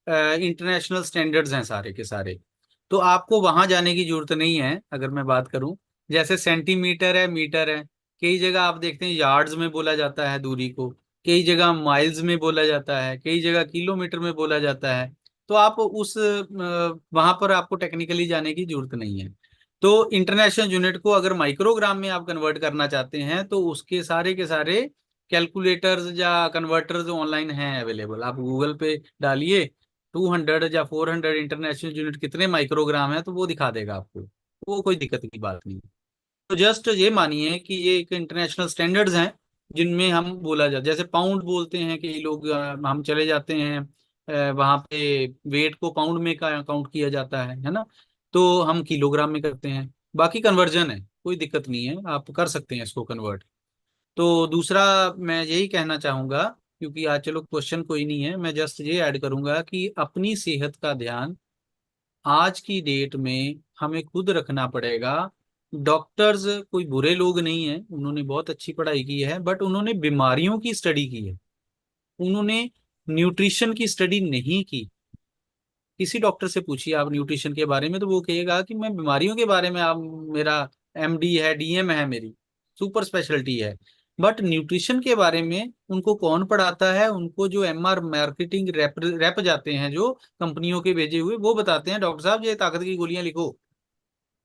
इंटरनेशनल स्टैंडर्ड्स हैं सारे के सारे। तो आपको वहां जाने की जरूरत नहीं है। अगर मैं बात करूं, जैसे सेंटीमीटर है, मीटर है, कई जगह आप देखते हैं यार्ड्स में बोला जाता है दूरी को, कई जगह माइल्स में बोला जाता है, कई जगह किलोमीटर में बोला जाता है। तो आप उस वहां पर आपको टेक्निकली जाने की जरूरत नहीं है। तो इंटरनेशनल यूनिट को अगर माइक्रोग्राम में आप कन्वर्ट करना चाहते हैं, तो उसके सारे के सारे कैलकुलेटर्स या कन्वर्टर्स ऑनलाइन हैं अवेलेबल। आप गूगल पे डालिए 200 या 400 इंटरनेशनल यूनिट कितने माइक्रोग्राम है, तो वो दिखा देगा आपको। वो कोई दिक्कत की बात नहीं। तो जस्ट ये मानिए कि ये एक इंटरनेशनल स्टैंडर्ड्स हैं जिनमें हम बोला जाता, जैसे पाउंड बोलते हैं कि लोग, हम चले जाते हैं वहां पे वेट को पाउंड में का काउंट किया जाता है ना। तो हम किलोग्राम में करते हैं। बाकी कन्वर्जन है, कोई दिक्कत नहीं है, आप कर सकते हैं इसको कन्वर्ट। तो दूसरा मैं यही कहना चाहूंगा, क्योंकि आज चलो क्वेश्चन कोई नहीं है, मैं जस्ट ये ऐड करूंगा कि अपनी सेहत का ध्यान आज की डेट में हमें खुद रखना पड़ेगा। डॉक्टर्स कोई बुरे लोग नहीं हैं, उन्होंने बहुत अच्छी पढ़ाई की है, बट उन्होंने बीमारियों की स्टडी की है, उन्होंने न्यूट्रिशन की स्टडी नहीं की। किसी डॉक्टर से पूछिए आप न्यूट्रिशन के बारे में, तो वो कहेगा कि मैं बीमारियों के बारे में, आप मेरा MD है, DM है, मेरी सुपर स्पेशलिटी है। बट न्यूट्रिशन के बारे में उनको कौन पढ़ाता है? उनको जो MR मार्केटिंग रैप जाते हैं, जो कंपनियों के भेजे हुए, वो बताते हैं डॉक्टर साहब ये ताकत की गोलियां लिखो,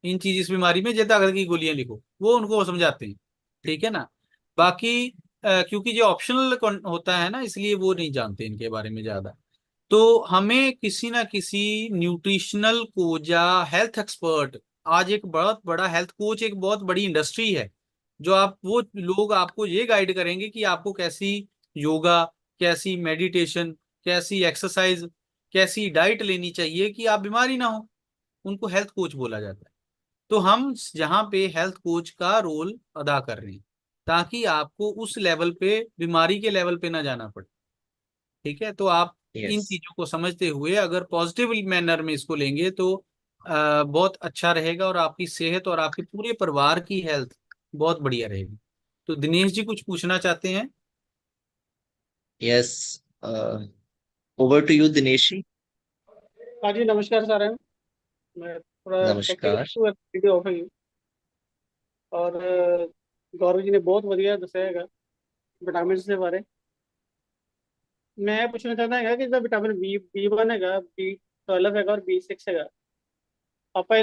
इन चीज इस बीमारी में ये ताकत की गोलियां लिखो, वो उनको समझाते हैं। ठीक है ना। बाकी क्योंकि ये ऑप्शनल होता है ना, इसलिए वो नहीं जानते इनके बारे में ज्यादा। तो हमें किसी ना किसी न्यूट्रिशनल कोच या हेल्थ एक्सपर्ट, आज एक बहुत बड़ा हेल्थ कोच एक बहुत बड़ी इंडस्ट्री है, जो आप वो लोग आपको ये गाइड करेंगे कि आपको कैसी योगा, कैसी मेडिटेशन, कैसी एक्सरसाइज, कैसी डाइट लेनी चाहिए कि आप बीमारी ना हो। उनको हेल्थ कोच बोला जाता है। तो हम यहाँ पे हेल्थ कोच का रोल अदा कर रहे हैं, ताकि आपको उस लेवल पे, बीमारी के लेवल पे ना जाना पड़े। ठीक है। तो आप इन यस। चीजों को समझते हुए अगर पॉजिटिव मैनर में इसको लेंगे, तो बहुत अच्छा रहेगा, और आपकी सेहत और आपके पूरे परिवार की हेल्थ बहुत बढ़िया रहेगी। तो दिनेश जी कुछ पूछना चाहते हैं? Yes. Over to you Dinesh ji. हाँ जी, नमस्कार साਰਿਆਂ ਨੂੰ। मैं थोड़ा नमस्कार। टेक्निकल वीडियो ऑफ है और गौरव जी ने बहुत ਵਧੀਆ ਦੱਸਿਆ ਹੈਗਾ ਵਿਟਾਮਿਨਸ ਦੇ ਬਾਰੇ। ਮੈਂ ਇਹ ਪੁੱਛਣਾ ਚਾਹੁੰਦਾ ਹੈਗਾ ਕਿ ਜਿਹੜਾ ਵਿਟਾਮਿਨ ਬੀ 1 ਹੈਗਾ, B12 ਹੈਗਾ ਔਰ B6 ਹੈਗਾ, ਆਪਾਂ